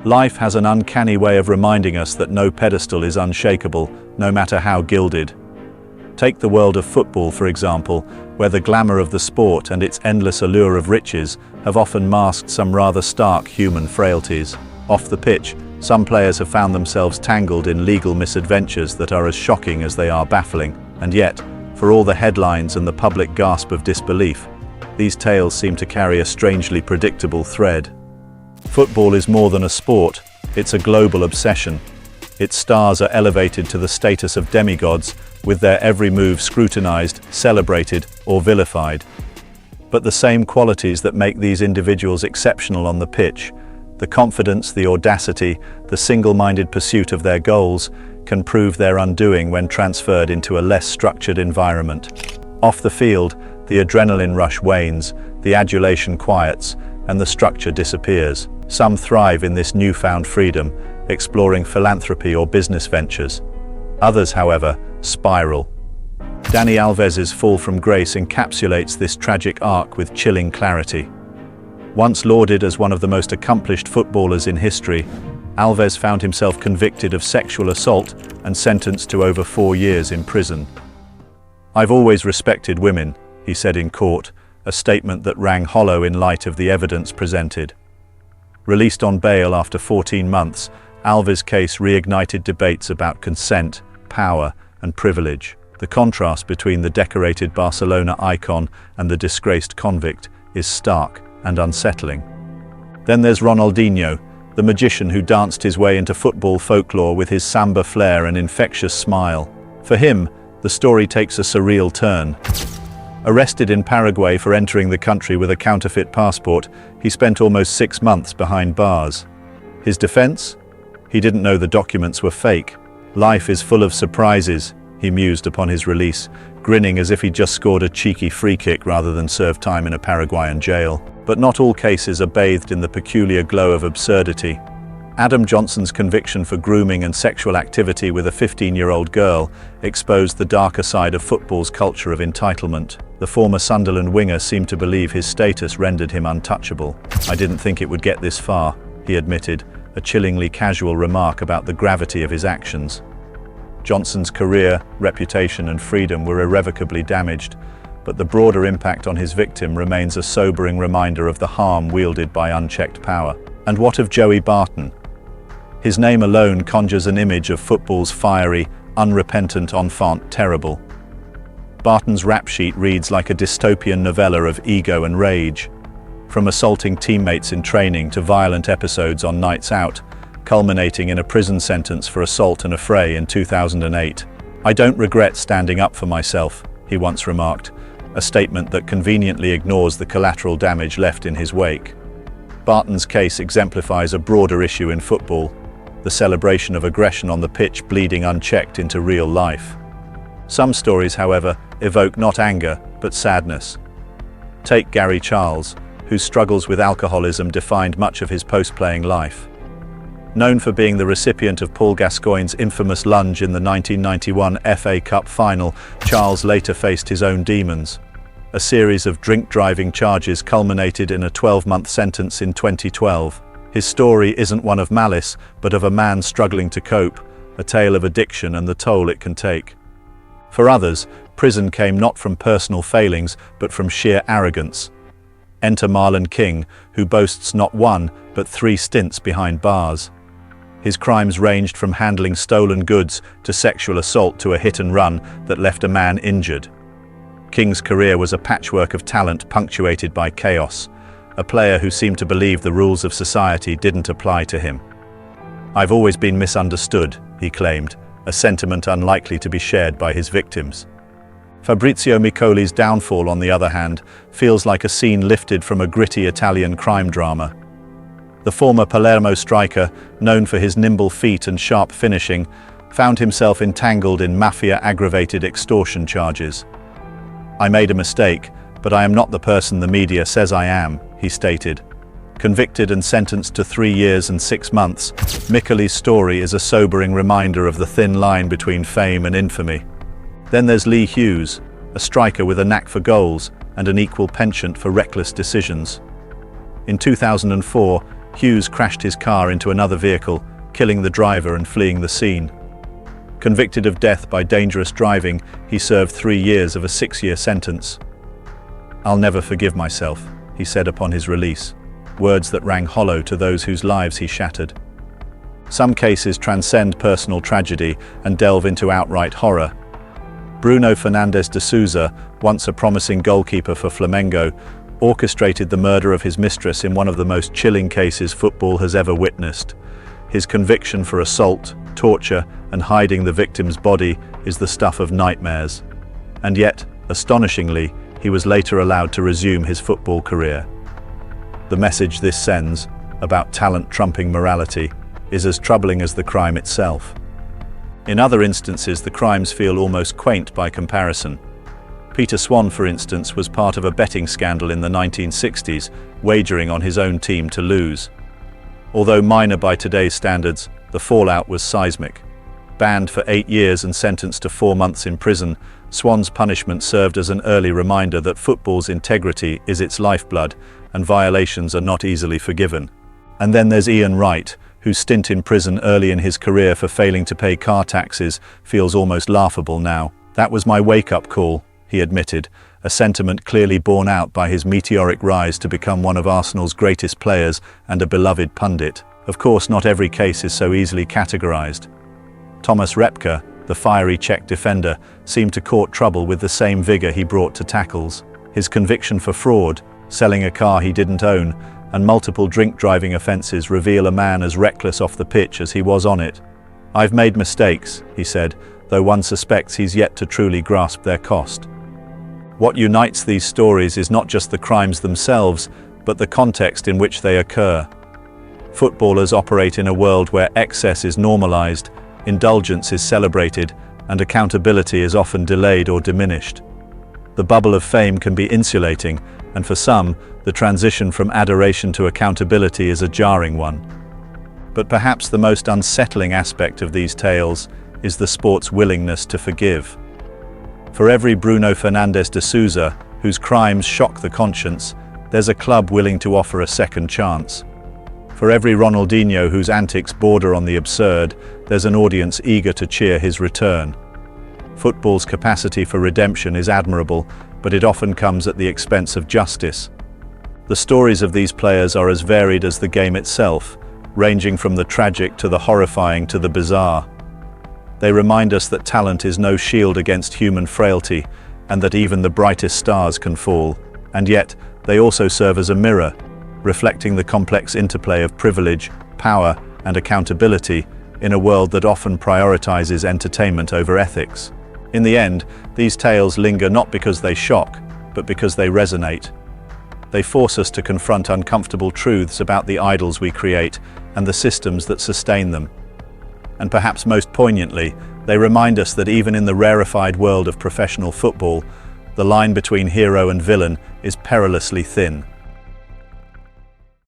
Life has an uncanny way of reminding us that no pedestal is unshakable, no matter how gilded. Take the world of football, for example, where the glamour of the sport and its endless allure of riches have often masked some rather stark human frailties. Off the pitch, some players have found themselves tangled in legal misadventures that are as shocking as they are baffling. And yet, for all the headlines and the public gasp of disbelief, these tales seem to carry a strangely predictable thread. Football is more than a sport, it's a global obsession. Its stars are elevated to the status of demigods, with their every move scrutinized, celebrated, or vilified. But the same qualities that make these individuals exceptional on the pitch, the confidence, the audacity, the single-minded pursuit of their goals, can prove their undoing when transferred into a less structured environment. Off the field, the adrenaline rush wanes, the adulation quiets, and the structure disappears. Some thrive in this newfound freedom, exploring philanthropy or business ventures. Others, however, spiral. Dani Alves's fall from grace encapsulates this tragic arc with chilling clarity. Once lauded as one of the most accomplished footballers in history, Alves found himself convicted of sexual assault and sentenced to over 4 years in prison. "I've always respected women," he said in court, a statement that rang hollow in light of the evidence presented. Released on bail after 14 months, Alves' case reignited debates about consent, power, and privilege. The contrast between the decorated Barcelona icon and the disgraced convict is stark and unsettling. Then there's Ronaldinho, the magician who danced his way into football folklore with his samba flair and infectious smile. For him, the story takes a surreal turn. Arrested in Paraguay for entering the country with a counterfeit passport, he spent almost 6 months behind bars. His defense? He didn't know the documents were fake. "Life is full of surprises," he mused upon his release, grinning as if he'd just scored a cheeky free kick rather than serve time in a Paraguayan jail. But not all cases are bathed in the peculiar glow of absurdity. Adam Johnson's conviction for grooming and sexual activity with a 15-year-old girl exposed the darker side of football's culture of entitlement. The former Sunderland winger seemed to believe his status rendered him untouchable. "I didn't think it would get this far," he admitted, a chillingly casual remark about the gravity of his actions. Johnson's career, reputation, and freedom were irrevocably damaged, but the broader impact on his victim remains a sobering reminder of the harm wielded by unchecked power. And what of Joey Barton? His name alone conjures an image of football's fiery, unrepentant enfant terrible. Barton's rap sheet reads like a dystopian novella of ego and rage. From assaulting teammates in training to violent episodes on nights out, culminating in a prison sentence for assault and affray in 2008. "I don't regret standing up for myself," he once remarked, a statement that conveniently ignores the collateral damage left in his wake. Barton's case exemplifies a broader issue in football, the celebration of aggression on the pitch bleeding unchecked into real life. Some stories, however, evoke not anger, but sadness. Take Gary Charles, whose struggles with alcoholism defined much of his post-playing life. Known for being the recipient of Paul Gascoigne's infamous lunge in the 1991 FA Cup final, Charles later faced his own demons. A series of drink-driving charges culminated in a 12-month sentence in 2012. His story isn't one of malice, but of a man struggling to cope, a tale of addiction and the toll it can take. For others, prison came not from personal failings, but from sheer arrogance. Enter Marlon King, who boasts not 1, but 3 stints behind bars. His crimes ranged from handling stolen goods to sexual assault to a hit and run that left a man injured. King's career was a patchwork of talent punctuated by chaos, a player who seemed to believe the rules of society didn't apply to him. "I've always been misunderstood," he claimed, a sentiment unlikely to be shared by his victims. Fabrizio Micoli's downfall, on the other hand, feels like a scene lifted from a gritty Italian crime drama. The former Palermo striker, known for his nimble feet and sharp finishing, found himself entangled in mafia-aggravated extortion charges. "I made a mistake, but I am not the person the media says I am," he stated. Convicted and sentenced to 3 years and 6 months, Micoli's story is a sobering reminder of the thin line between fame and infamy. Then there's Lee Hughes, a striker with a knack for goals and an equal penchant for reckless decisions. In 2004, Hughes crashed his car into another vehicle, killing the driver and fleeing the scene. Convicted of death by dangerous driving, he served 3 years of a 6-year sentence. "I'll never forgive myself," he said upon his release, words that rang hollow to those whose lives he shattered. Some cases transcend personal tragedy and delve into outright horror. Bruno Fernandes de Souza, once a promising goalkeeper for Flamengo, orchestrated the murder of his mistress in one of the most chilling cases football has ever witnessed. His conviction for assault, torture, and hiding the victim's body is the stuff of nightmares. And yet, astonishingly, he was later allowed to resume his football career. The message this sends, about talent trumping morality, is as troubling as the crime itself. In other instances, the crimes feel almost quaint by comparison. Peter Swan, for instance, was part of a betting scandal in the 1960s, wagering on his own team to lose. Although minor by today's standards, the fallout was seismic. Banned for 8 years and sentenced to 4 months in prison, Swan's punishment served as an early reminder that football's integrity is its lifeblood, and violations are not easily forgiven. And then there's Ian Wright, whose stint in prison early in his career for failing to pay car taxes feels almost laughable now. "That was my wake-up call," he admitted, a sentiment clearly borne out by his meteoric rise to become one of Arsenal's greatest players and a beloved pundit. Of course, not every case is so easily categorized. Thomas Repka, the fiery Czech defender, seemed to court trouble with the same vigor he brought to tackles. His conviction for fraud, selling a car he didn't own, and multiple drink-driving offences reveal a man as reckless off the pitch as he was on it. "I've made mistakes," he said, though one suspects he's yet to truly grasp their cost. What unites these stories is not just the crimes themselves, but the context in which they occur. Footballers operate in a world where excess is normalized, indulgence is celebrated, and accountability is often delayed or diminished. The bubble of fame can be insulating, and for some, the transition from adoration to accountability is a jarring one. But perhaps the most unsettling aspect of these tales is the sport's willingness to forgive. For every Bruno Fernandes de Souza, whose crimes shock the conscience, there's a club willing to offer a second chance. For every Ronaldinho whose antics border on the absurd, there's an audience eager to cheer his return. Football's capacity for redemption is admirable, but it often comes at the expense of justice. The stories of these players are as varied as the game itself, ranging from the tragic to the horrifying to the bizarre. They remind us that talent is no shield against human frailty, and that even the brightest stars can fall. And yet, they also serve as a mirror, reflecting the complex interplay of privilege, power, and accountability in a world that often prioritizes entertainment over ethics. In the end, these tales linger not because they shock, but because they resonate. They force us to confront uncomfortable truths about the idols we create and the systems that sustain them. And perhaps most poignantly, they remind us that even in the rarefied world of professional football, the line between hero and villain is perilously thin.